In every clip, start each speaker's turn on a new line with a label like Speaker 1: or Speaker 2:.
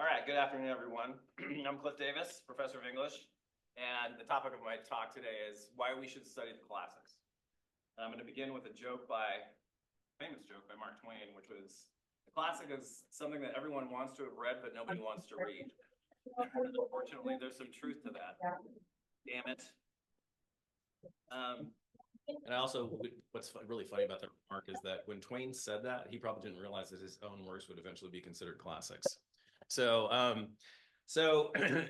Speaker 1: All right, good afternoon, everyone. I'm Cliff Davis, professor of English, and the topic of my talk today is why we should study the classics. And I'm going to begin with a famous joke by Mark Twain, which was, the classic is something that everyone wants to have read, but nobody wants to read. Unfortunately, there's some truth to that. Damn it.
Speaker 2: And I also, what's really funny about that remark is that when Twain said that, he probably didn't realize that his own works would eventually be considered classics. So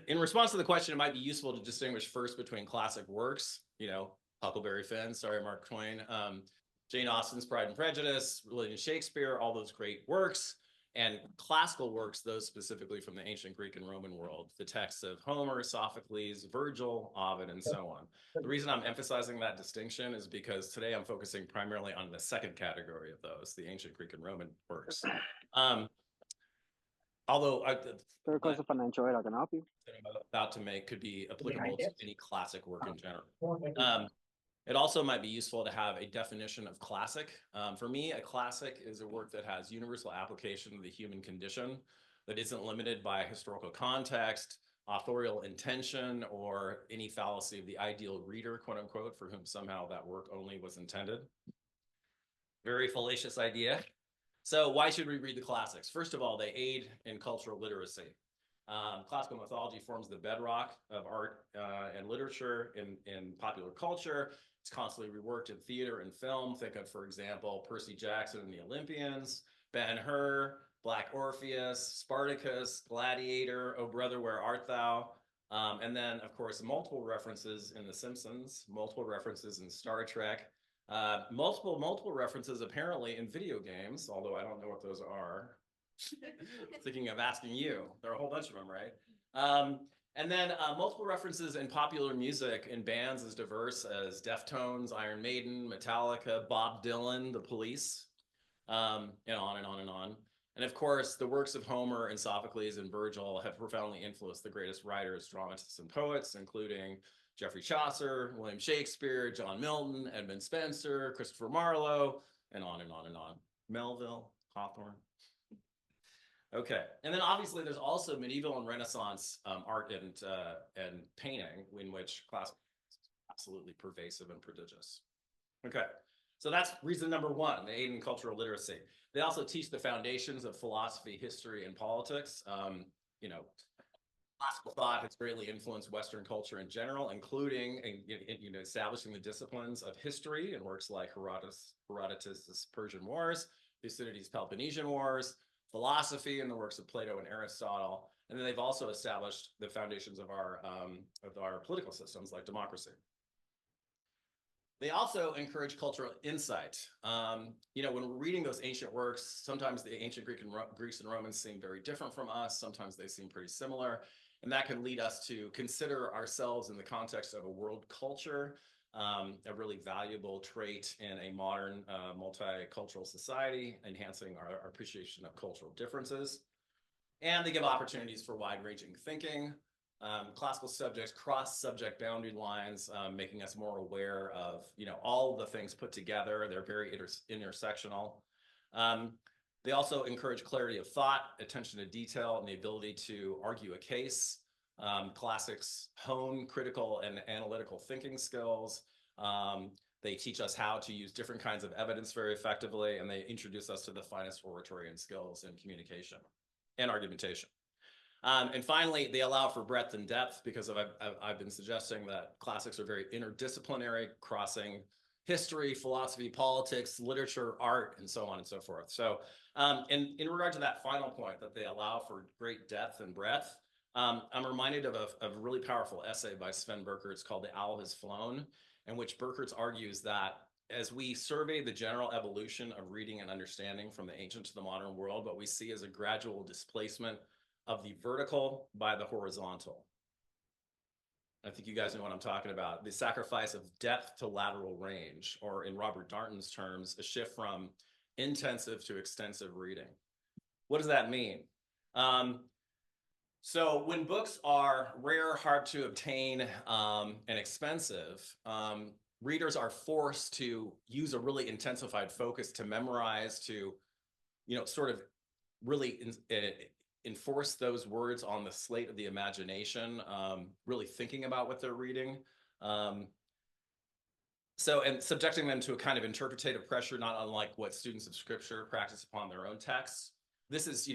Speaker 2: in response to the question, it might be useful to distinguish first between classic works, Huckleberry Finn, sorry, Mark Twain, Jane Austen's Pride and Prejudice, William Shakespeare, all those great works, and classical works, those specifically from the ancient Greek and Roman world, the texts of Homer, Sophocles, Virgil, Ovid, and so on. The reason I'm emphasizing that distinction is because today I'm focusing primarily on the second category of those, the ancient Greek and Roman works. Although
Speaker 3: Third course of financial aid, I can help you.
Speaker 2: That I'm about to make could be applicable to any classic work in general. It also might be useful to have a definition of classic. For me, a classic is a work that has universal application to the human condition, that isn't limited by historical context, authorial intention, or any fallacy of the ideal reader, quote unquote, for whom somehow that work only was intended. Very fallacious idea. So why should we read the classics? First of all, they aid in cultural literacy. Classical mythology forms the bedrock of art and literature in popular culture. It's constantly reworked in theater and film. Think of, for example, Percy Jackson and the Olympians, Ben-Hur, Black Orpheus, Spartacus, Gladiator, Oh Brother, Where Art Thou? And then, of course, multiple references in The Simpsons, multiple references in Star Trek, multiple references apparently in video games, although I don't know what those are. Thinking of asking you. There are a whole bunch of them, right? And then multiple references in popular music in bands as diverse as Deftones, Iron Maiden, Metallica, Bob Dylan, The Police, and on and on and on. And of course, the works of Homer and Sophocles and Virgil have profoundly influenced the greatest writers, dramatists, and poets, including Geoffrey Chaucer, William Shakespeare, John Milton, Edmund Spenser, Christopher Marlowe, and on and on and on. Melville, Hawthorne. Okay, and then obviously there's also medieval and Renaissance art and painting, in which classical is absolutely pervasive and prodigious. Okay, so that's reason number one, they aid in cultural literacy. They also teach the foundations of philosophy, history, and politics. Classical thought has greatly influenced Western culture in general, including establishing the disciplines of history in works like Herodotus' Persian Wars, Thucydides' Peloponnesian Wars, philosophy in the works of Plato and Aristotle, and then they've also established the foundations of our political systems like democracy. They also encourage cultural insight. When we're reading those ancient works, sometimes the ancient Greeks and Romans seem very different from us. Sometimes they seem pretty similar. And that can lead us to consider ourselves in the context of a world culture, a really valuable trait in a modern multicultural society, enhancing our appreciation of cultural differences. And they give opportunities for wide-ranging thinking. Classical subjects cross subject boundary lines, making us more aware of all the things put together. They're very intersectional. They also encourage clarity of thought, attention to detail, and the ability to argue a case. Classics hone critical and analytical thinking skills. They teach us how to use different kinds of evidence very effectively, and they introduce us to the finest oratory and skills in communication and argumentation. And finally, they allow for breadth and depth because I've been suggesting that classics are very interdisciplinary, crossing history, philosophy, politics, literature, art, and so on and so forth. So in regard to that final point, that they allow for great depth and breadth, I'm reminded of a really powerful essay by Sven Berkertz called The Owl Has Flown, in which Berkertz argues that as we survey the general evolution of reading and understanding from the ancient to the modern world, what we see is a gradual displacement of the vertical by the horizontal. I think you guys know what I'm talking about. The sacrifice of depth to lateral range, or in Robert Darnton's terms, a shift from intensive to extensive reading. What does that mean? So when books are rare, hard to obtain, and expensive, readers are forced to use a really intensified focus to memorize, to, sort of really enforce those words on the slate of the imagination, really thinking about what they're reading. And subjecting them to a kind of interpretative pressure, not unlike what students of scripture practice upon their own texts. This is,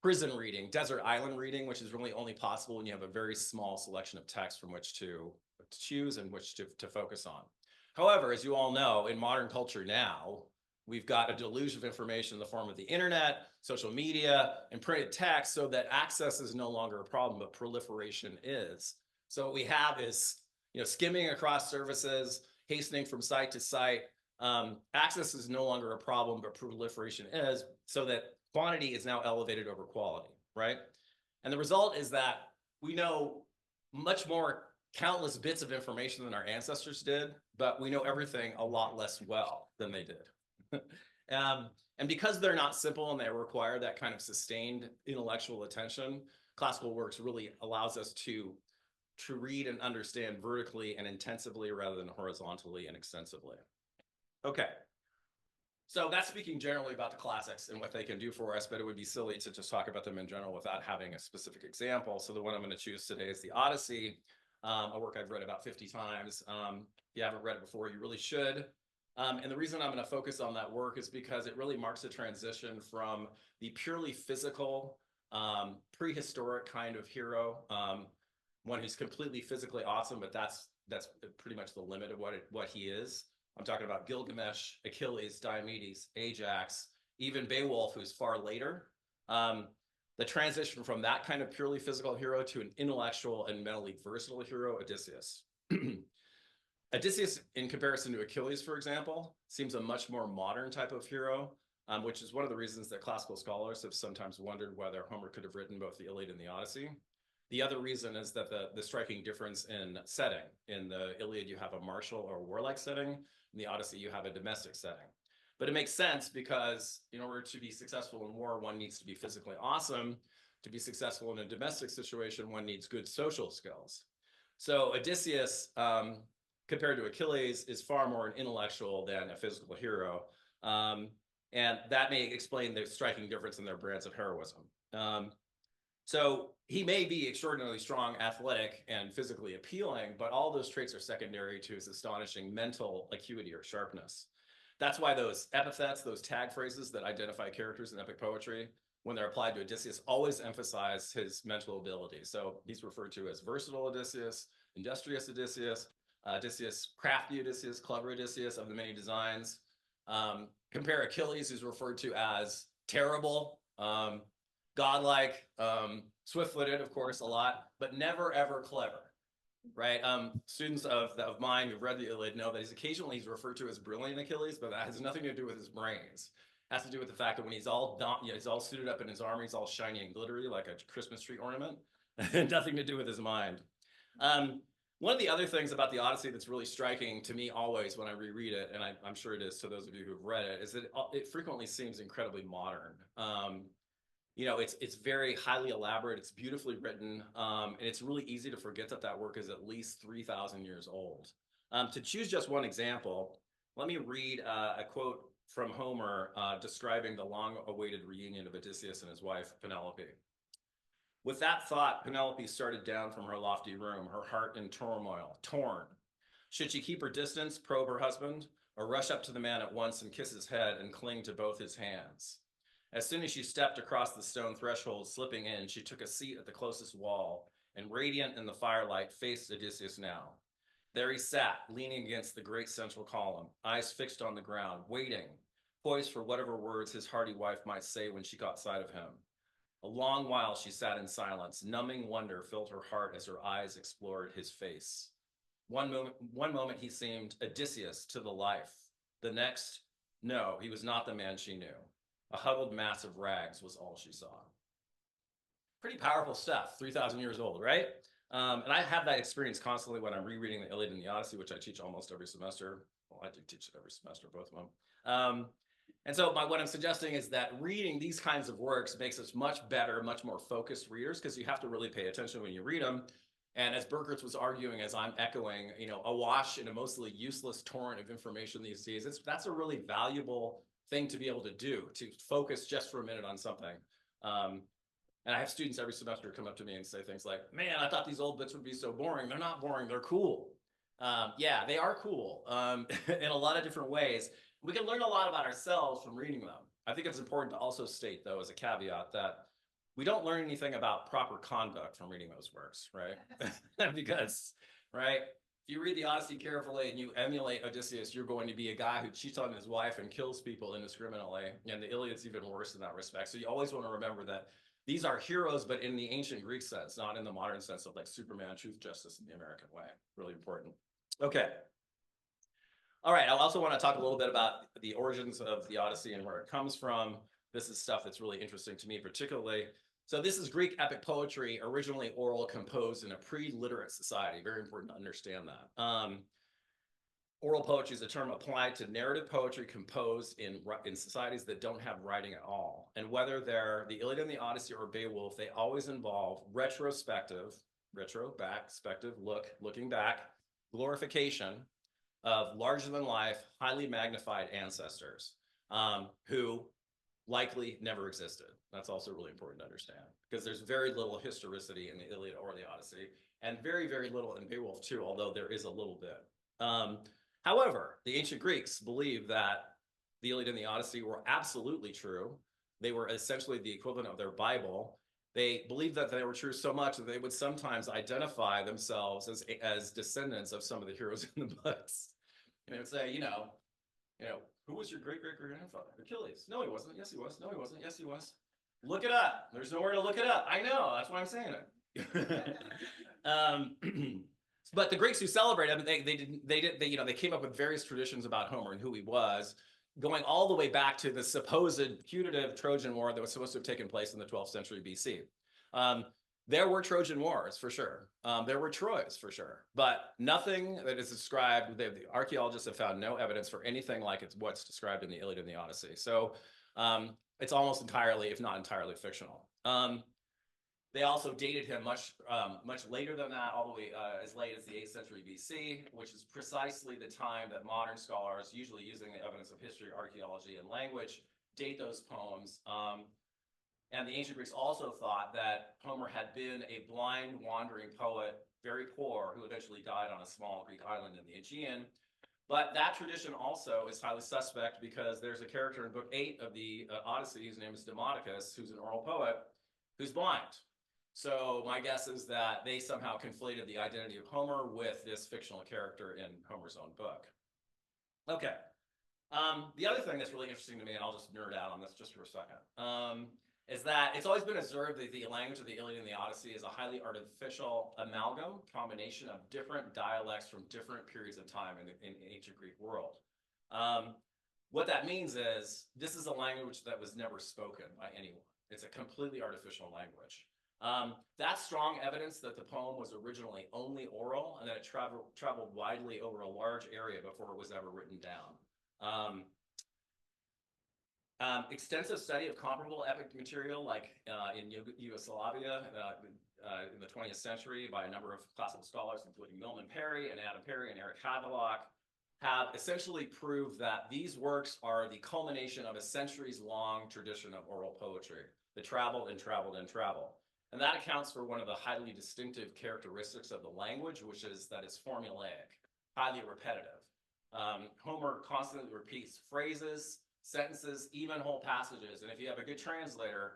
Speaker 2: prison reading, desert island reading, which is really only possible when you have a very small selection of text from which to choose and which to focus on. However, as you all know, in modern culture now, we've got a deluge of information in the form of the internet, social media, and printed text, so that access is no longer a problem, but proliferation is. So what we have is, skimming across services, hastening from site to site. Access is no longer a problem, but proliferation is, so that quantity is now elevated over quality, right? And the result is that we know much more countless bits of information than our ancestors did, but we know everything a lot less well than they did. And because they're not simple and they require that kind of sustained intellectual attention, classical works really allows us to read and understand vertically and intensively rather than horizontally and extensively. Okay. So that's speaking generally about the classics and what they can do for us, but it would be silly to just talk about them in general without having a specific example. So the one I'm going to choose today is the Odyssey, a work I've read about 50 times. If you haven't read it before, you really should. And the reason I'm going to focus on that work is because it really marks a transition from the purely physical, prehistoric kind of hero, one who's completely physically awesome, but that's pretty much the limit of what he is. I'm talking about Gilgamesh, Achilles, Diomedes, Ajax, even Beowulf, who's far later. The transition from that kind of purely physical hero to an intellectual and mentally versatile hero, Odysseus. Odysseus, in comparison to Achilles, for example, seems a much more modern type of hero, which is one of the reasons that classical scholars have sometimes wondered whether Homer could have written both the Iliad and the Odyssey. The other reason is that the striking difference in setting. In the Iliad, you have a martial or warlike setting. In the Odyssey, you have a domestic setting. But it makes sense because in order to be successful in war, one needs to be physically awesome. To be successful in a domestic situation, one needs good social skills. So Odysseus, compared to Achilles, is far more an intellectual than a physical hero. And that may explain the striking difference in their brands of heroism. So he may be extraordinarily strong, athletic, and physically appealing, but all those traits are secondary to his astonishing mental acuity or sharpness. That's why those epithets, those tag phrases that identify characters in epic poetry, when they're applied to Odysseus, always emphasize his mental ability. So he's referred to as versatile Odysseus, industrious Odysseus, crafty Odysseus, clever Odysseus of the many designs. Compare Achilles, who's referred to as terrible, godlike, swift-footed, of course, a lot, but never, ever clever, right? Students of mine who've read the Iliad know that he's referred to as brilliant Achilles, but that has nothing to do with his brains. It has to do with the fact that when he's all suited up in his armor, he's all shiny and glittery like a Christmas tree ornament. Nothing to do with his mind. One of the other things about the Odyssey that's really striking to me always when I reread it, and I'm sure it is to those of you who've read it, is that it frequently seems incredibly modern. It's very highly elaborate, it's beautifully written, and it's really easy to forget that work is at least 3,000 years old. To choose just one example, let me read a quote from Homer describing the long-awaited reunion of Odysseus and his wife, Penelope. With that thought, Penelope started down from her lofty room, her heart in turmoil, torn. Should she keep her distance, probe her husband, or rush up to the man at once and kiss his head and cling to both his hands? As soon as she stepped across the stone threshold, slipping in, she took a seat at the closest wall, and radiant in the firelight, faced Odysseus now. There he sat, leaning against the great central column, eyes fixed on the ground, waiting, poised for whatever words his hardy wife might say when she caught sight of him. A long while she sat in silence. Numbing wonder filled her heart as her eyes explored his face. One moment he seemed Odysseus to the life. The next, no, he was not the man she knew. A huddled mass of rags was all she saw. Pretty powerful stuff, 3,000 years old, right? And I have that experience constantly when I'm rereading the Iliad and the Odyssey, which I teach almost every semester. Well, I do teach it every semester, both of them. And so what I'm suggesting is that reading these kinds of works makes us much better, much more focused readers, because you have to really pay attention when you read them. And as Burgertz was arguing, as I'm echoing, awash in a mostly useless torrent of information these days, that's a really valuable thing to be able to do, to focus just for a minute on something. And I have students every semester come up to me and say things like, man, I thought these old bits would be so boring. They're not boring, they're cool. Yeah, they are cool in a lot of different ways. We can learn a lot about ourselves from reading them. I think it's important to also state, though, as a caveat, that we don't learn anything about proper conduct from reading those works, right? Because, right, if you read the Odyssey carefully and you emulate Odysseus, you're going to be a guy who cheats on his wife and kills people indiscriminately. And the Iliad's even worse in that respect. So you always want to remember that these are heroes, but in the ancient Greek sense, not in the modern sense of like Superman, truth, justice in the American way. Really important. Okay. All right. I also want to talk a little bit about the origins of the Odyssey and where it comes from. This is stuff that's really interesting to me, particularly. So this is Greek epic poetry, originally oral, composed in a pre-literate society. Very important to understand that. Oral poetry is a term applied to narrative poetry composed in societies that don't have writing at all. And whether they're the Iliad and the Odyssey or Beowulf, they always involve looking back, glorification of larger than life, highly magnified ancestors who likely never existed. That's also really important to understand because there's very little historicity in the Iliad or the Odyssey and very, very little in Beowulf too, although there is a little bit. However, the ancient Greeks believed that the Iliad and the Odyssey were absolutely true. They were essentially the equivalent of their Bible. They believed that they were true so much that they would sometimes identify themselves as descendants of some of the heroes in the books. And they would say, who was your great-great-grandfather? Achilles. No, he wasn't. Yes, he was. No, he wasn't. Yes, he was. Look it up. There's nowhere to look it up. I know. That's why I'm saying it. But the Greeks who celebrate him, they came up with various traditions about Homer and who he was, going all the way back to the supposed putative Trojan War that was supposed to have taken place in the 12th century BC. There were Trojan Wars for sure. There were Troys for sure, but nothing that is described. The archaeologists have found no evidence for anything like what's described in the Iliad and the Odyssey. So it's almost entirely, if not entirely, fictional. They also dated him much later than that, all the way as late as the 8th century BC, which is precisely the time that modern scholars, usually using the evidence of history, archaeology, and language, date those poems. And the ancient Greeks also thought that Homer had been a blind, wandering poet, very poor, who eventually died on a small Greek island in the Aegean. But that tradition also is highly suspect because there's a character in book 8 of the Odyssey, whose name is Demodocus, who's an oral poet, who's blind. So my guess is that they somehow conflated the identity of Homer with this fictional character in Homer's own book. Okay. The other thing that's really interesting to me, and I'll just nerd out on this just for a second, is that it's always been observed that the language of the Iliad and the Odyssey is a highly artificial amalgam, combination of different dialects from different periods of time in the ancient Greek world. What that means is this is a language that was never spoken by anyone. It's a completely artificial language. That's strong evidence that the poem was originally only oral and that it traveled widely over a large area before it was ever written down. Extensive study of comparable epic material, like in Yugoslavia in the 20th century by a number of classical scholars, including Milton Perry and Adam Perry and Eric Havelock, have essentially proved that these works are the culmination of a centuries-long tradition of oral poetry that traveled and traveled and traveled. And that accounts for one of the highly distinctive characteristics of the language, which is that it's formulaic, highly repetitive. Homer constantly repeats phrases, sentences, even whole passages. And if you have a good translator,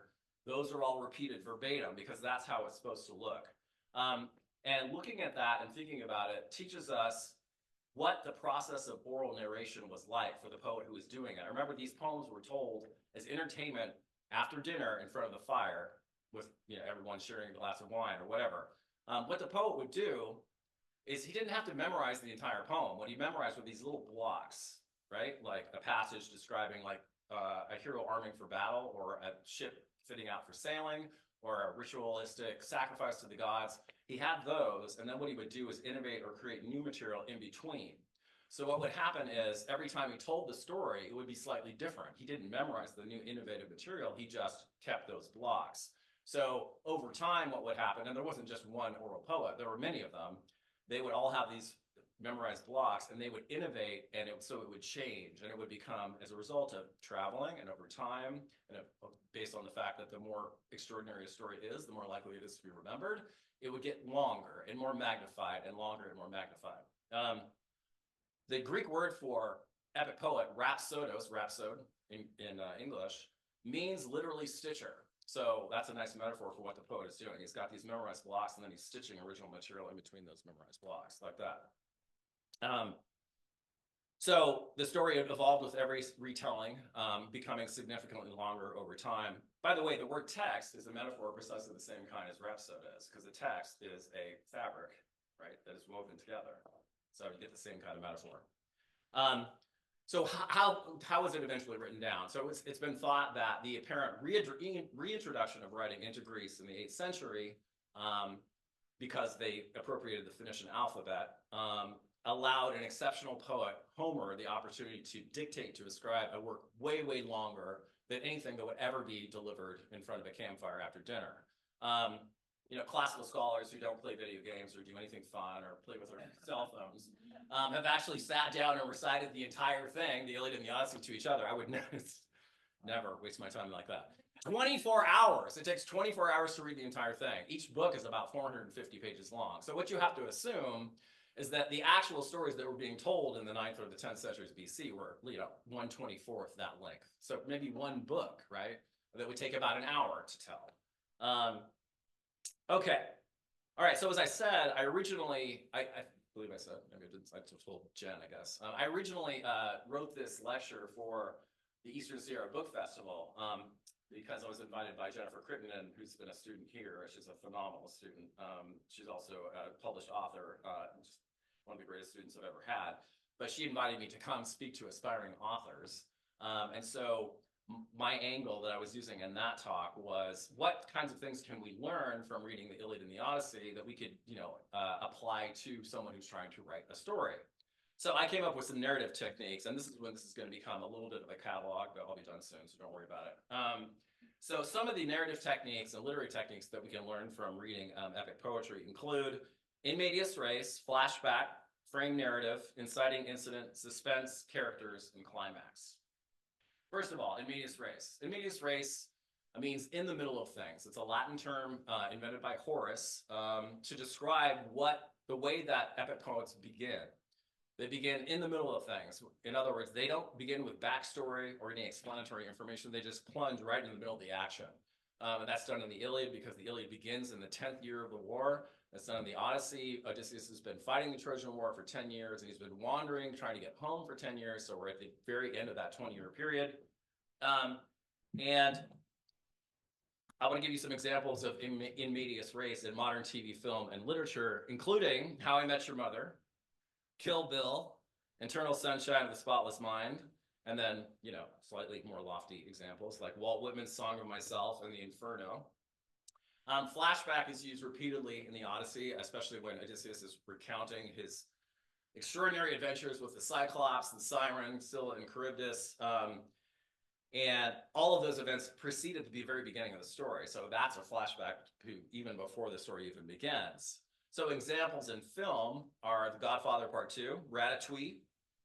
Speaker 2: those are all repeated verbatim because that's how it's supposed to look. And looking at that and thinking about it teaches us what the process of oral narration was like for the poet who was doing it. I remember these poems were told as entertainment after dinner in front of the fire with everyone sharing a glass of wine or whatever. What the poet would do is he didn't have to memorize the entire poem. What he memorized were these little blocks, right? Like a passage describing like a hero arming for battle or a ship fitting out for sailing or a ritualistic sacrifice to the gods. He had those, and then what he would do is innovate or create new material in between. So what would happen is every time he told the story, it would be slightly different. He didn't memorize the new innovative material, he just kept those blocks. So over time, what would happen, and there wasn't just one oral poet, there were many of them, they would all have these memorized blocks, and they would innovate, and so it would change, and it would become, as a result of traveling and over time, and based on the fact that the more extraordinary a story is, the more likely it is to be remembered, it would get longer and more magnified and longer and more magnified. The Greek word for epic poet, rhapsodos, rhapsode in English, means literally stitcher. So that's a nice metaphor for what the poet is doing. He's got these memorized blocks, and then he's stitching original material in between those memorized blocks, like that. So the story evolved with every retelling, becoming significantly longer over time. By the way, the word text is a metaphor precisely the same kind as rhapsode is, because the text is a fabric, right, that is woven together. So you get the same kind of metaphor. So how was it eventually written down? So it's been thought that the apparent reintroduction of writing into Greece in the 8th century, because they appropriated the Phoenician alphabet, allowed an exceptional poet, Homer, the opportunity to dictate to a scribe a work way, way longer than anything that would ever be delivered in front of a campfire after dinner. Classical scholars who don't play video games or do anything fun or play with their cell phones have actually sat down and recited the entire thing, the Iliad and the Odyssey, to each other. I would never waste my time like that. 24 hours. It takes 24 hours to read the entire thing. Each book is about 450 pages long. So what you have to assume is that the actual stories that were being told in the 9th or the 10th centuries BC were, 1/24 that length. So maybe one book, right, that would take about an hour to tell. Okay. All right. So as I said, I originally, I believe I said, maybe I told Jen, I guess. I originally wrote this lecture for the Eastern Sierra Book Festival because I was invited by Jennifer Crittenden, who's been a student here. She's a phenomenal student. She's also a published author, just one of the greatest students I've ever had. But she invited me to come speak to aspiring authors. And so my angle that I was using in that talk was, what kinds of things can we learn from reading the Iliad and the Odyssey that we could, apply to someone who's trying to write a story? So I came up with some narrative techniques, and this is when this is going to become a little bit of a catalog, but I'll be done soon, so don't worry about it. So some of the narrative techniques and literary techniques that we can learn from reading epic poetry include in medias res, flashback, frame narrative, inciting incident, suspense, characters, and climax. First of all, in medias res. In medias res means in the middle of things. It's a Latin term invented by Horace to describe the way that epic poets begin. They begin in the middle of things. In other words, they don't begin with backstory or any explanatory information. They just plunge right in the middle of the action. And that's done in the Iliad because the Iliad begins in the 10th year of the war. That's done in the Odyssey. Odysseus has been fighting the Trojan War for 10 years, and he's been wandering, trying to get home for 10 years. So we're at the very end of that 20-year period. And I want to give you some examples of in medias res in modern TV, film, and literature, including How I Met Your Mother, Kill Bill, Eternal Sunshine of the Spotless Mind, and then, slightly more lofty examples like Walt Whitman's Song of Myself and The Inferno. Flashback is used repeatedly in the Odyssey, especially when Odysseus is recounting his extraordinary adventures with the Cyclops, the Siren, Scylla, and Charybdis. And all of those events preceded the very beginning of the story. So that's a flashback to even before the story even begins. So examples in film are The Godfather Part 2, Ratatouille,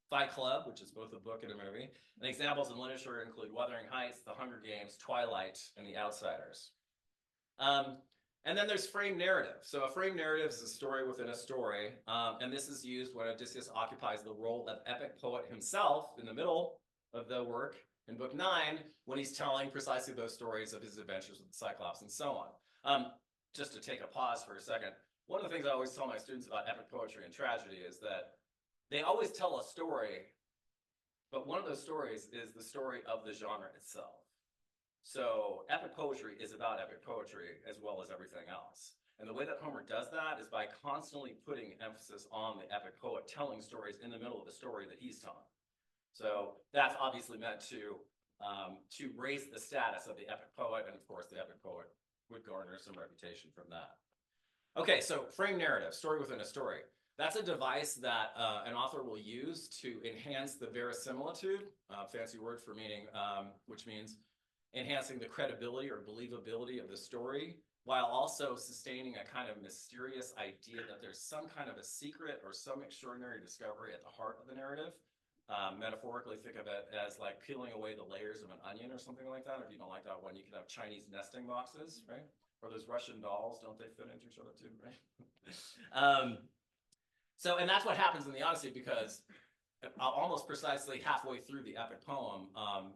Speaker 2: Fight Club, which is both a book and a movie. And examples in literature include Wuthering Heights, The Hunger Games, Twilight, and The Outsiders. And then there's frame narrative. So a frame narrative is a story within a story. And this is used when Odysseus occupies the role of epic poet himself in the middle of the work in Book 9, when he's telling precisely those stories of his adventures with the Cyclops and so on. Just to take a pause for a second, one of the things I always tell my students about epic poetry and tragedy is that they always tell a story, but one of those stories is the story of the genre itself. So epic poetry is about epic poetry as well as everything else. And the way that Homer does that is by constantly putting emphasis on the epic poet telling stories in the middle of the story that he's telling. So that's obviously meant to raise the status of the epic poet, and of course the epic poet would garner some reputation from that. Okay, so frame narrative, story within a story. That's a device that an author will use to enhance the verisimilitude, fancy word for meaning, which means enhancing the credibility or believability of the story while also sustaining a kind of mysterious idea that there's some kind of a secret or some extraordinary discovery at the heart of the narrative. Metaphorically, think of it as like peeling away the layers of an onion or something like that. If you don't like that one, you can have Chinese nesting boxes, right? Or those Russian dolls, don't they fit into each other too, right? And that's what happens in the Odyssey, because almost precisely halfway through the epic poem,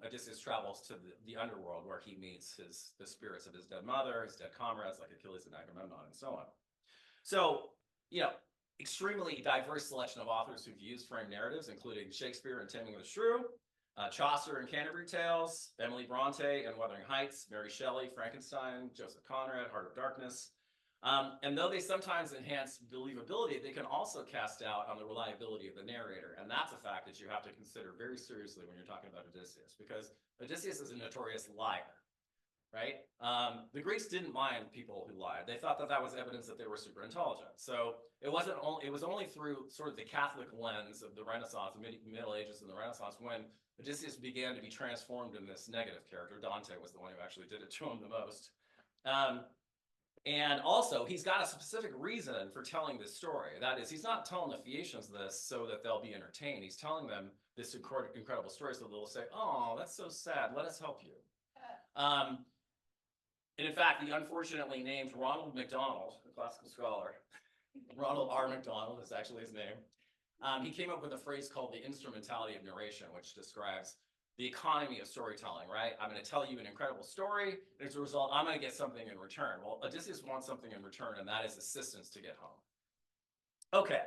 Speaker 2: Odysseus travels to the underworld, where he meets the spirits of his dead mother, his dead comrades like Achilles and Agamemnon, and so on. So, extremely diverse selection of authors who've used framed narratives, including Shakespeare and Taming of the Shrew, Chaucer and Canterbury Tales, Emily Bronte and Wuthering Heights, Mary Shelley, Frankenstein, Joseph Conrad, Heart of Darkness. And though they sometimes enhance believability, they can also cast doubt on the reliability of the narrator. And that's a fact that you have to consider very seriously when you're talking about Odysseus, because Odysseus is a notorious liar, right? The Greeks didn't mind people who lied. They thought that that was evidence that they were super intelligent. So it was only through sort of the Catholic lens of the Renaissance, the Middle Ages and the Renaissance, when Odysseus began to be transformed in this negative character. Dante was the one who actually did it to him the most. And also, he's got a specific reason for telling this story. That is, he's not telling the Phaeacians this so that they'll be entertained. He's telling them this incredible story so they'll say, "Oh, that's so sad. Let us help you." And in fact, the unfortunately named Ronald MacDonald, a classical scholar, Ronald R. MacDonald is actually his name. He came up with a phrase called the instrumentality of narration, which describes the economy of storytelling, right? I'm going to tell you an incredible story, and as a result, I'm going to get something in return. Well, Odysseus wants something in return, and that is assistance to get home. Okay.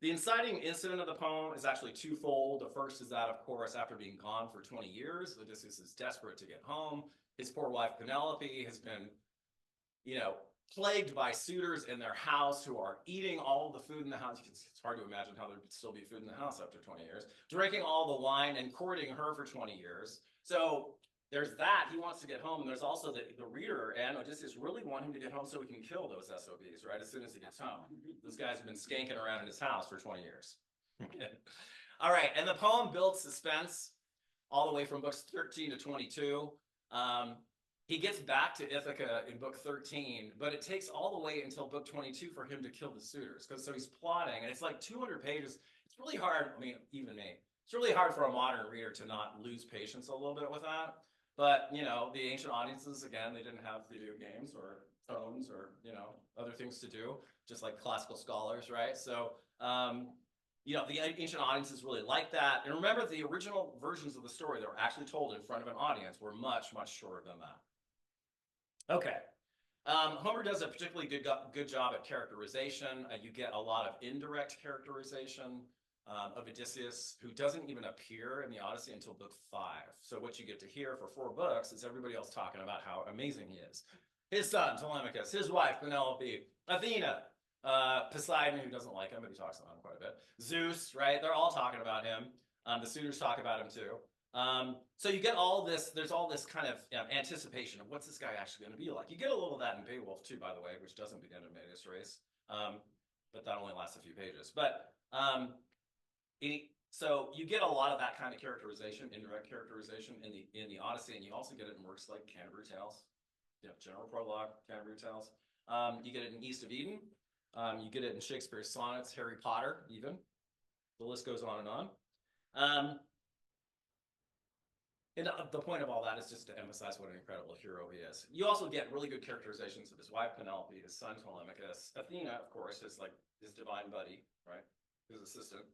Speaker 2: The inciting incident of the poem is actually twofold. The first is that, of course, after being gone for 20 years, Odysseus is desperate to get home. His poor wife, Penelope, has been, plagued by suitors in their house who are eating all the food in the house. It's hard to imagine how there would still be food in the house after 20 years. Drinking all the wine and courting her for 20 years. So there's that. He wants to get home. And there's also the reader and Odysseus really want him to get home so he can kill those SOBs, right, as soon as he gets home. Those guys have been skanking around in his house for 20 years. All right, and the poem builds suspense all the way from books 13 to 22. He gets back to Ithaca in book 13, but it takes all the way until book 22 for him to kill the suitors. So he's plotting, and it's like 200 pages. It's really hard, even me. It's really hard for a modern reader to not lose patience a little bit with that. But, the ancient audiences, again, they didn't have video games or phones or, other things to do, just like classical scholars, right? So, the ancient audiences really liked that. And remember, the original versions of the story that were actually told in front of an audience were much, much shorter than that. Okay. Homer does a particularly good job at characterization. You get a lot of indirect characterization of Odysseus, who doesn't even appear in the Odyssey until book 5. So what you get to hear for 4 books is everybody else talking about how amazing he is. His son, Telemachus, his wife, Penelope, Athena, Poseidon, who doesn't like him, but he talks about him quite a bit. Zeus, right? They're all talking about him. The suitors talk about him too. So you get all this, there's all this kind of anticipation of what's this guy actually going to be like. You get a little of that in Beowulf too, by the way, which doesn't begin in Medias Res, but that only lasts a few pages. But so you get a lot of that kind of characterization, indirect characterization in the Odyssey, and you also get it in works like Canterbury Tales, General Prologue, Canterbury Tales. You get it in East of Eden. You get it in Shakespeare's sonnets, Harry Potter, even. The list goes on and on. And the point of all that is just to emphasize what an incredible hero he is. You also get really good characterizations of his wife, Penelope, his son, Telemachus, Athena, of course, his divine buddy, right, his assistant,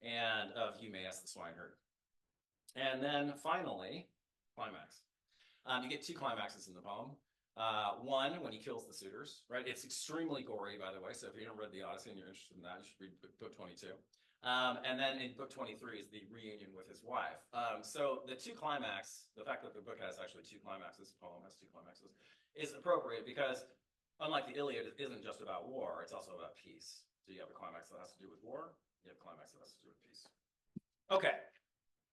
Speaker 2: and of Eumaeus, the swineherd. And then finally, climax. You get 2 climaxes in the poem. One, when he kills the suitors, right? It's extremely gory, by the way, so if you haven't read the Odyssey and you're interested in that, you should read book 22. And then in book 23 is the reunion with his wife. So the 2 climax, the fact that the book has actually 2 climaxes, the poem has 2 climaxes, is appropriate because unlike the Iliad, it isn't just about war, it's also about peace. So you have a climax that has to do with war, you have a climax that has to do with peace. Okay,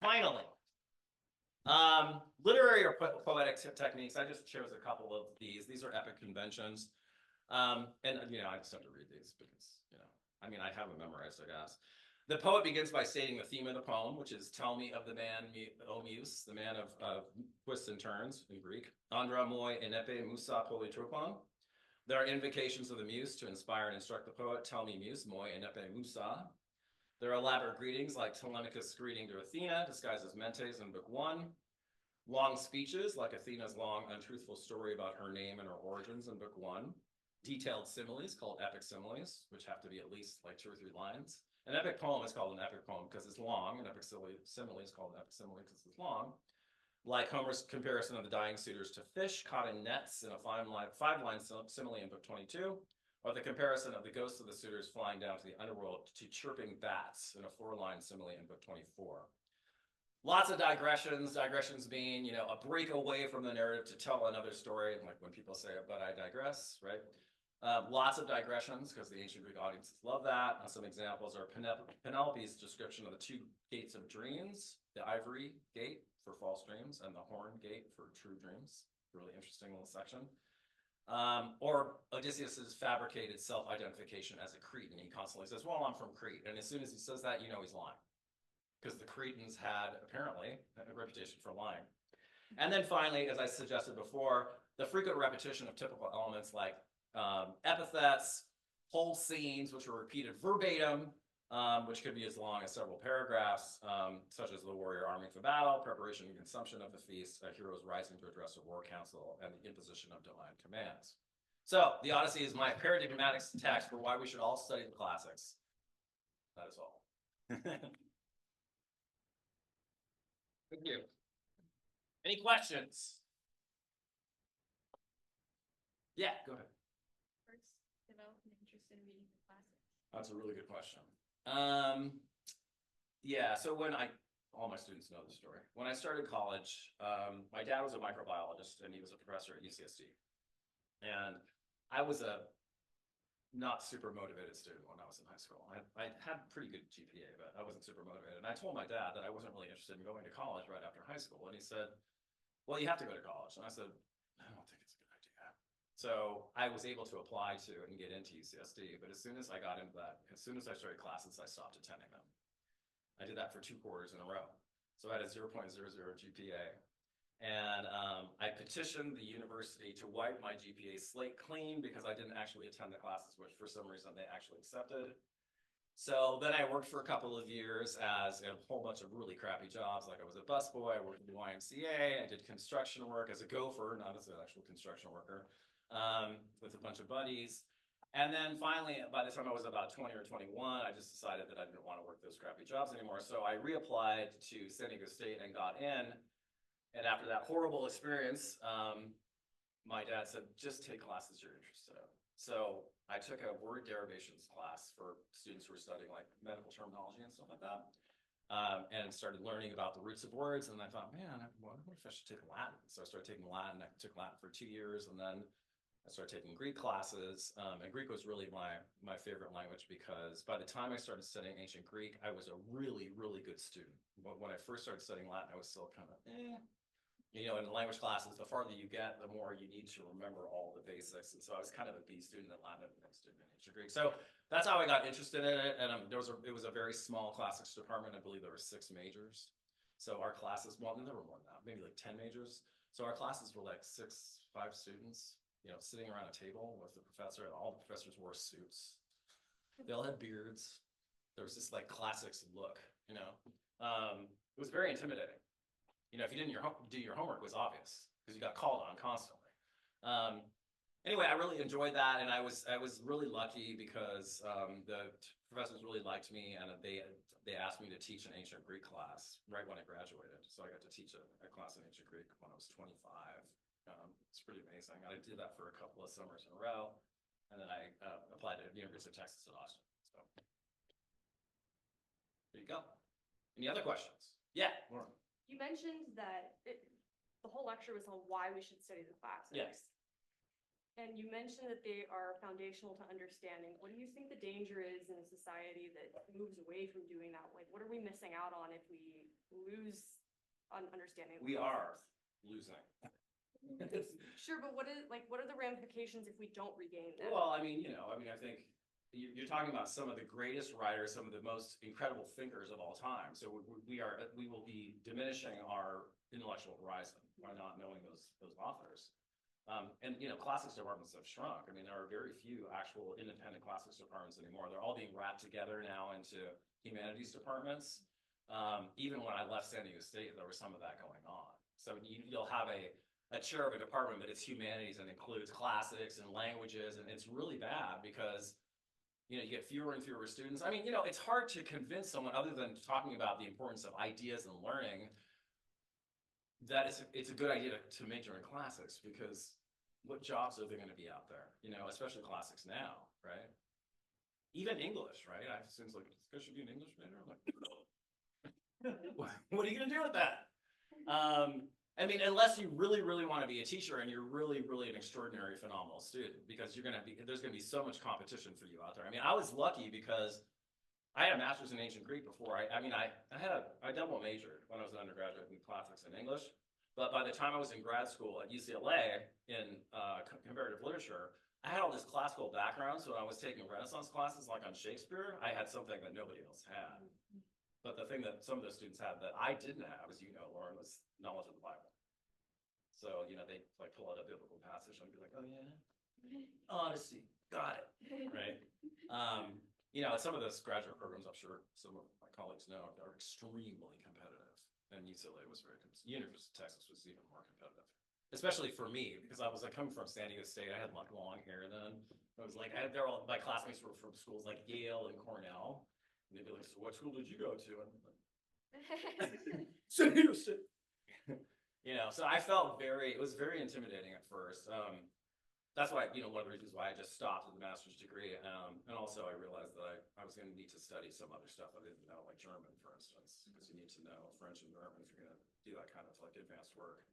Speaker 2: finally. Literary or poetic techniques, I just chose a couple of these. These are epic conventions. And, I just have to read these because, I have them memorized, I guess. The poet begins by stating the theme of the poem, which is "Tell me of the man, O Muse, the man of twists and turns" in Greek. Andra moi enepe musa polytropon. There are invocations of the muse to inspire and instruct the poet. Tell me, muse, moi enepe musa. There are elaborate greetings like Telemachus' greeting to Athena, disguised as Mentes in Book 1. Long speeches like Athena's long, untruthful story about her name and her origins in Book 1. Detailed similes called epic similes, which have to be at least like 2 or 3 lines. An epic poem is called an epic poem because it's long. An epic simile is called an epic simile because it's long. Like Homer's comparison of the dying suitors to fish caught in nets in a 5-line simile in Book 22, or the comparison of the ghosts of the suitors flying down to the underworld to chirping bats in a 4-line simile in Book 24. Lots of digressions being, you know, a break away from the narrative to tell another story, like when people say, but I digress, right? Lots of digressions because the ancient Greek audiences love that. Some examples are Penelope's description of the 2 gates of dreams, the ivory gate for false dreams and the horn gate for true dreams. Really interesting little section. Or Odysseus's fabricated self-identification as a Cretan. He constantly says, well, I'm from Crete. And as soon as he says that, you know he's lying. Because the Cretans had, apparently, a reputation for lying. And then finally, as I suggested before, the frequent repetition of typical elements like epithets, whole scenes, which were repeated verbatim, which could be as long as several paragraphs, such as the warrior arming for battle, preparation and consumption of the feast, heroes rising to address a war council, and the imposition of divine commands. So, the Odyssey is my paradigmatic text for why we should all study the classics. That is all. Thank you. Any questions? Yeah, go ahead.
Speaker 4: First developed an interest in reading the classics?
Speaker 2: That's a really good question. Yeah, so all my students know the story. When I started college, my dad was a microbiologist and he was a professor at UCSD. And I was a not super motivated student when I was in high school. I had pretty good GPA, but I wasn't super motivated. And I told my dad that I wasn't really interested in going to college right after high school. And he said, well, you have to go to college. And I said, I don't think it's a good idea. So I was able to apply to and get into UCSD. But as soon as I got into that, as soon as I started classes, I stopped attending them. I did that for 2 quarters in a row. So I had a 0.00 GPA. And I petitioned the university to wipe my GPA slate clean because I didn't actually attend the classes, which for some reason they actually accepted. So then I worked for a couple of years as a whole bunch of really crappy jobs. Like I was a busboy, I worked at the YMCA, I did construction work as a gopher, not as an actual construction worker, with a bunch of buddies. And then finally, by the time I was about 20 or 21, I just decided that I didn't want to work those crappy jobs anymore. So I reapplied to San Diego State and got in. And after that horrible experience, my dad said, just take classes you're interested in. So I took a word derivations class for students who were studying like medical terminology and stuff like that. And started learning about the roots of words. And I thought, man, what if I should take Latin? So I started taking Latin. I took Latin for 2 years. And then I started taking Greek classes. And Greek was really my favorite language because by the time I started studying ancient Greek, I was a really, really good student. But when I first started studying Latin, I was still kind of, You know, in language classes, the farther you get, the more you need to remember all the basics. And so I was kind of a B student in Latin and a student in ancient Greek. So that's how I got interested in it. And it was a very small classics department. I believe there were 6 majors. So our classes, well, there were more than that, maybe like 10 majors. So our classes were like 5 students, you know, sitting around a table with the professor, and all the professors wore suits. They all had beards. There was this like classics look, you know. It was very intimidating. You know, if you didn't do your homework, it was obvious because you got called on constantly. Anyway, I really enjoyed that, and I was really lucky because the professors really liked me, and they asked me to teach an ancient Greek class right when I graduated. So I got to teach a class in ancient Greek when I was 25. It's pretty amazing. I did that for a couple of summers in a row, and then I applied to the University of Texas at Austin. So there you go. Any other questions? Yeah, Lauren.
Speaker 4: You mentioned that the whole lecture was on why we should study the classics.
Speaker 2: Yes.
Speaker 4: And you mentioned that they are foundational to understanding. What do you think the danger is in a society that moves away from doing that? Like, what are we missing out on if we lose on understanding?
Speaker 2: We are losing.
Speaker 4: Sure, but what are the ramifications if we don't regain that?
Speaker 2: Well, I mean, I think you're talking about some of the greatest writers, some of the most incredible thinkers of all time. So we will be diminishing our intellectual horizon by not knowing those authors. And classics departments have shrunk. I mean, there are very few actual independent classics departments anymore. They're all being wrapped together now into humanities departments. Even when I left San Diego State, there was some of that going on. So you'll have a chair of a department, but it's humanities and includes classics and languages, and it's really bad because you get fewer and fewer students. I mean, it's hard to convince someone other than talking about the importance of ideas and learning that it's a good idea to major in classics, because what jobs are there going to be out there? Especially classics now, right? Even English, right? I seems like this guy should be an English major. I'm like, what are you going to do with that? I mean, unless you really, really want to be a teacher and you're really, really an extraordinary, phenomenal student, because there's going to be so much competition for you out there. I mean, I was lucky because I had a master's in ancient Greek before. I double majored when I was an undergraduate in classics and English. But by the time I was in grad school at UCLA in comparative literature, I had all this classical background. So when I was taking Renaissance classes, like on Shakespeare, I had something that nobody else had. But the thing that some of those students had that I didn't have, as you know, Lauren, was knowledge of the Bible. So, they like pull out a biblical passage and be like, oh yeah, Odyssey, got it, right? Some of those graduate programs, I'm sure some of my colleagues know, are extremely competitive. And UCLA was University of Texas was even more competitive. Especially for me, because I was coming from San Diego State, I had like long hair then. I was like, my classmates were from schools like Yale and Cornell. And they'd be like, so what school did you go to? And I'm like, San Diego State. So I felt it was very intimidating at first. That's why, one of the reasons why I just stopped at the master's degree. And also I realized that I was going to need to study some other stuff I didn't know, like German, for instance, because you need to know French and German if you're going to do that kind of like advanced work.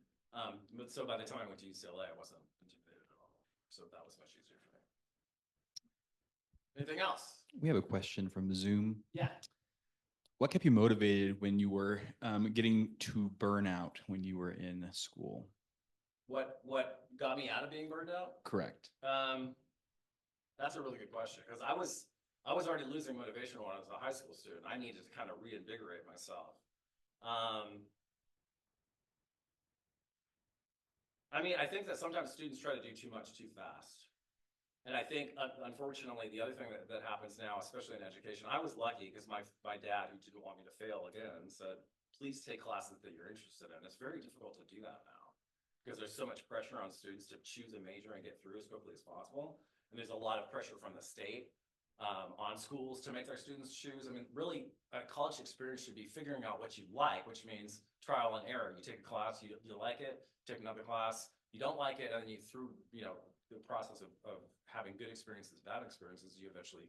Speaker 2: But so by the time I went to UCLA, I wasn't intimidated at all. So that was much easier for me. Anything else?
Speaker 5: We have a question from Zoom.
Speaker 2: Yeah.
Speaker 5: What kept you motivated when you were getting to burnout when you were in school?
Speaker 2: What got me out of being burned out? Correct. That's a really good question, because I was already losing motivation when I was a high school student. I needed to kind of reinvigorate myself. I mean, I think that sometimes students try to do too much too fast. And I think, unfortunately, the other thing that happens now, especially in education, I was lucky because my dad, who didn't want me to fail again, said, please take classes that you're interested in. It's very difficult to do that now because there's so much pressure on students to choose a major and get through as quickly as possible. And there's a lot of pressure from the state on schools to make their students choose. I mean, really, a college experience should be figuring out what you like, which means trial and error. You take a class, you like it, take another class, you don't like it, and then you through, the process of having good experiences, bad experiences, you eventually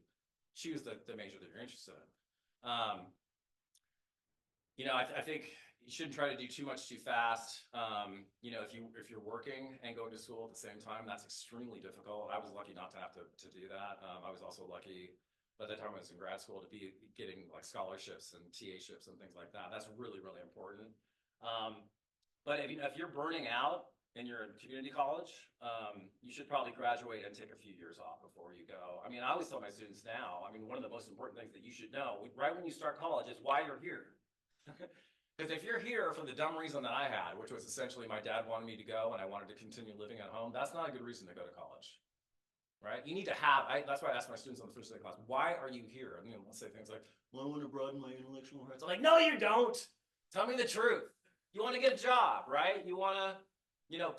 Speaker 2: choose the major that you're interested in. I think you shouldn't try to do too much too fast. If you're working and going to school at the same time, that's extremely difficult. I was lucky not to have to do that. I was also lucky by the time I was in grad school to be getting like scholarships and TA-ships and things like that. That's really, really important. But if you're burning out and you're in community college, you should probably graduate and take a few years off before you go. I mean, I always tell my students now, one of the most important things that you should know right when you start college is why you're here. Because if you're here for the dumb reason that I had, which was essentially my dad wanted me to go and I wanted to continue living at home, that's not a good reason to go to college, right? You need to that's why I ask my students on the first day of class, why are you here? And let's say things like, well, I want to broaden my intellectual horizons. I'm like, no, you don't. Tell me the truth. You want to get a job, right? You want to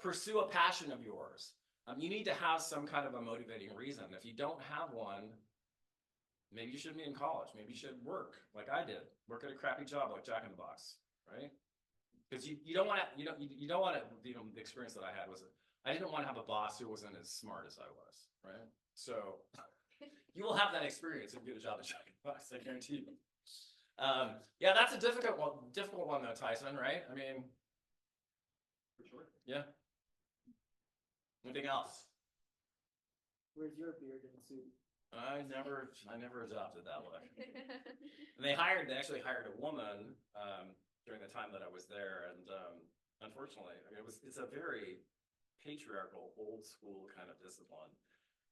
Speaker 2: pursue a passion of yours. You need to have some kind of a motivating reason. If you don't have one, maybe you shouldn't be in college. Maybe you should work like I did. Work at a crappy job like Jack in the Box, right? Because you don't want to, you don't want to, the experience that I had was, I didn't want to have a boss who wasn't as smart as I was, right? So you will have that experience if you get a job at Jack in the Box, I guarantee you. Yeah, that's a difficult one though, Tyson, right? I mean, for sure. Yeah. Anything else?
Speaker 6: Where's your beard and suit?
Speaker 2: I never adopted that look. And they actually hired a woman during the time that I was there, and unfortunately, it's a very patriarchal, old school kind of discipline.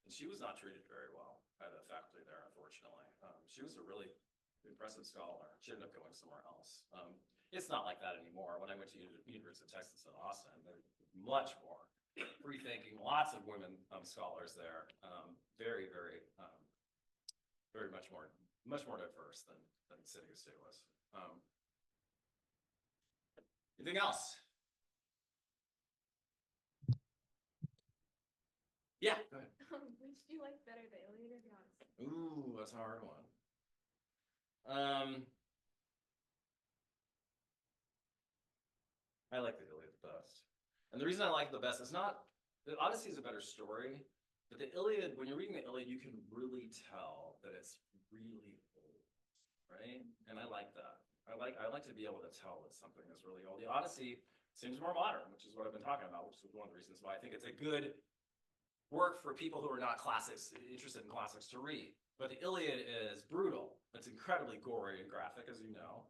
Speaker 2: And she was not treated very well by the faculty there, unfortunately. She was a really impressive scholar. She ended up going somewhere else. It's not like that anymore. When I went to University of Texas in Austin, there's much more free-thinking, lots of women scholars there. Very, very, very much more diverse than San Diego State was. Anything else? Yeah, go ahead.
Speaker 4: Which do you like better, the Iliad or the Odyssey?
Speaker 2: Ooh, that's a hard one. I like the Iliad the best. And the reason I like it the best is not, the Odyssey is a better story, but the Iliad, when you're reading the Iliad, you can really tell that it's really old, right? And I like that. I like to be able to tell that something is really old. The Odyssey seems more modern, which is what I've been talking about, which is one of the reasons why I think it's a good work for people who are not interested in classics to read. But the Iliad is brutal. It's incredibly gory and graphic, as you know.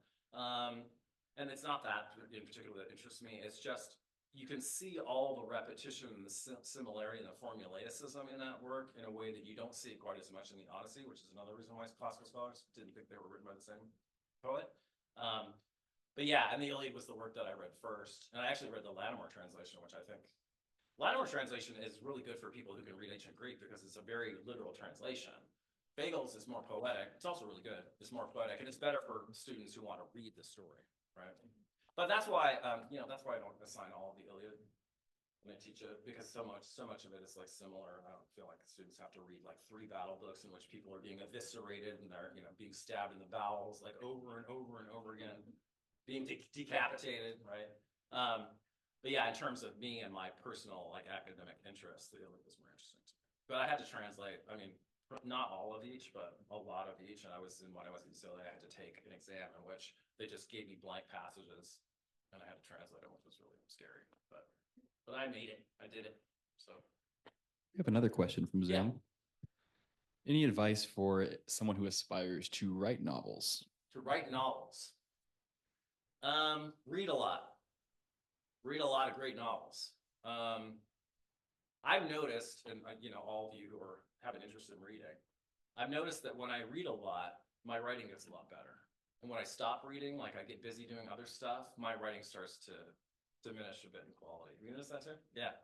Speaker 2: And it's not that in particular that interests me. It's just, you can see all the repetition and the similarity and the formulaicism in that work in a way that you don't see quite as much in the Odyssey, which is another reason why classical scholars didn't think they were written by the same poet. But yeah, and the Iliad was the work that I read first. And I actually read the Lattimore translation, which I think, Lattimore translation is really good for people who can read ancient Greek because it's a very literal translation. Bagels is more poetic. It's also really good. It's more poetic, and it's better for students who want to read the story, right? But that's why, that's why I don't assign all of the Iliad when I teach it, because so much of it is like similar. I don't feel like students have to read like 3 battle books in which people are being eviscerated and they're, being stabbed in the bowels like over and over and over again, being decapitated, right? But yeah, in terms of me and my personal like academic interests, the Iliad was more interesting to me. But I had to translate, not all of each, but a lot of each. And when I was in UCLA, I had to take an exam in which they just gave me blank passages and I had to translate them, which was really scary. But I made it. I did it. So
Speaker 5: We have another question from Zoom. Any advice for someone who aspires to write novels?
Speaker 2: to write novels, read a lot. Read a lot of great novels. I've noticed, and all of you who have an interest in reading, I've noticed that when I read a lot, my writing gets a lot better. And when I stop reading, like I get busy doing other stuff, my writing starts to diminish a bit in quality. You notice that too? Yeah.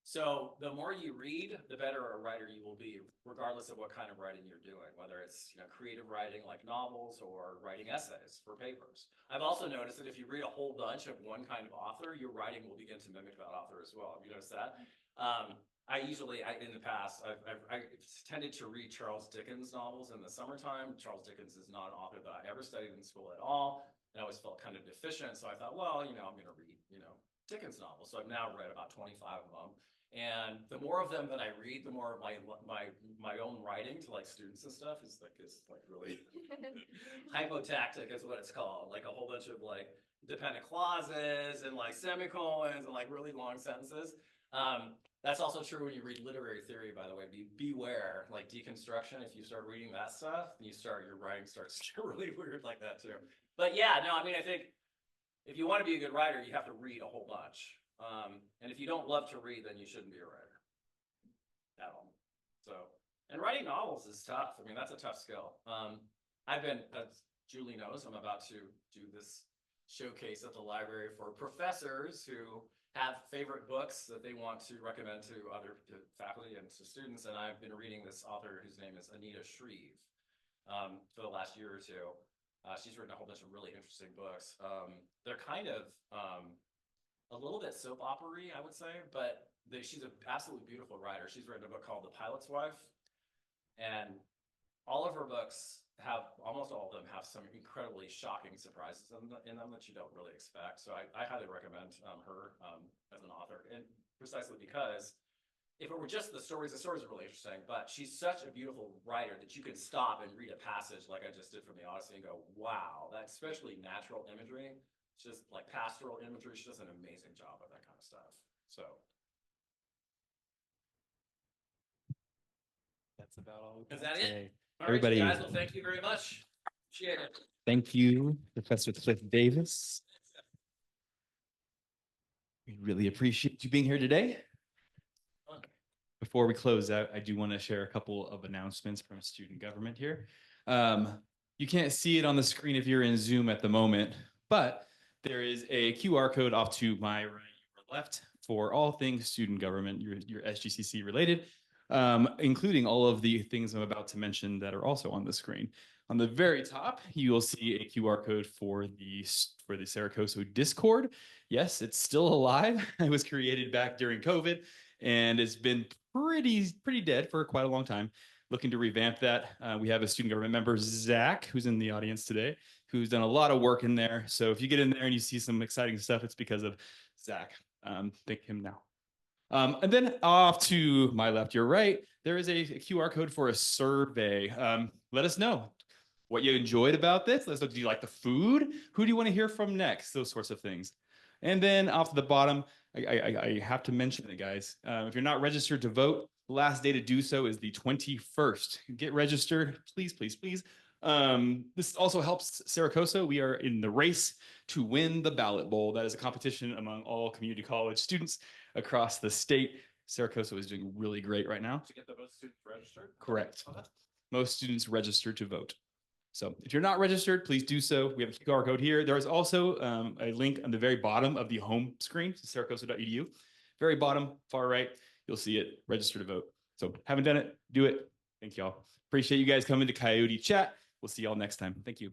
Speaker 2: So the more you read, the better a writer you will be, regardless of what kind of writing you're doing, whether it's creative writing like novels or writing essays for papers. I've also noticed that if you read a whole bunch of one kind of author, your writing will begin to mimic that author as well. Have you noticed that? In the past, I've tended to read Charles Dickens novels in the summertime. Charles Dickens is not an author that I ever studied in school at all. And I always felt kind of deficient. So I thought, well, I'm going to read, Dickens novels. So I've now read about 25 of them. And the more of them that I read, the more of my own writing to like students and stuff is really hypotactic is what it's called. Like a whole bunch of like dependent clauses and like semicolons and like really long sentences. That's also true when you read literary theory, by the way. Beware, like deconstruction. If you start reading that stuff, your writing starts to get really weird like that too. But yeah, no, I think if you want to be a good writer, you have to read a whole bunch. And if you don't love to read, then you shouldn't be a writer at all. So, and writing novels is tough. That's a tough skill. As Julie knows, I'm about to do this showcase at the library for professors who have favorite books that they want to recommend to other faculty and to students. And I've been reading this author whose name is Anita Shreve for the last year or two. She's written a whole bunch of really interesting books. They're kind of a little bit soap opera-y, I would say, but she's an absolutely beautiful writer. She's written a book called The Pilot's Wife, and all of her books almost all of them have some incredibly shocking surprises in them that you don't really expect. So I highly recommend her as an author, and precisely because if it were just the stories are really interesting, but she's such a beautiful writer that you can stop and read a passage like I just did from the Odyssey and go, wow, that's especially natural imagery. Just like pastoral imagery. She does an amazing job of that kind of stuff. So
Speaker 5: That's about all.
Speaker 2: is that it? All
Speaker 5: Everybody,
Speaker 2: right, guys. Well, thank you very much. Appreciate it.
Speaker 5: thank you, Professor Cliff Davis. We really appreciate you being here today. before we close out, I do want to share a couple of announcements from student government here. You can't see it on the screen if you're in Zoom at the moment, but there is a QR code off to my right or left for all things student government, your SGCC related, including all of the things I'm about to mention that are also on the screen. On the very top, you will see a QR code for the Saracoso Discord. Yes, it's still alive. It was created back during COVID, and it's been pretty dead for quite a long time. Looking to revamp that. We have a student government member, Zach, who's in the audience today, who's done a lot of work in there. So if you get in there and you see some exciting stuff, it's because of Zach. Thank him now. And then off to my left, your right, there is a QR code for a survey. Let us know what you enjoyed about this. Let us know, do you like the food? Who do you want to hear from next? Those sorts of things. And then off to the bottom, I have to mention it, guys. If you're not registered to vote, the last day to do so is the 21st. Get registered, please, please, please. This also helps Saracoso. We are in the race to win the ballot bowl. That is a competition among all community college students across the state. Saracoso is doing really great right now.
Speaker 2: To get the most students registered?
Speaker 5: Correct.
Speaker 2: Okay.
Speaker 5: Most students registered to vote. So if you're not registered, please do so. We have a QR code here. There is also a link on the very bottom of the home screen, saracoso.edu. Very bottom, far right, you'll see it, register to vote. So haven't done it, do it. Thank y'all. Appreciate you guys coming to Coyote Chat. We'll see y'all next time. Thank you.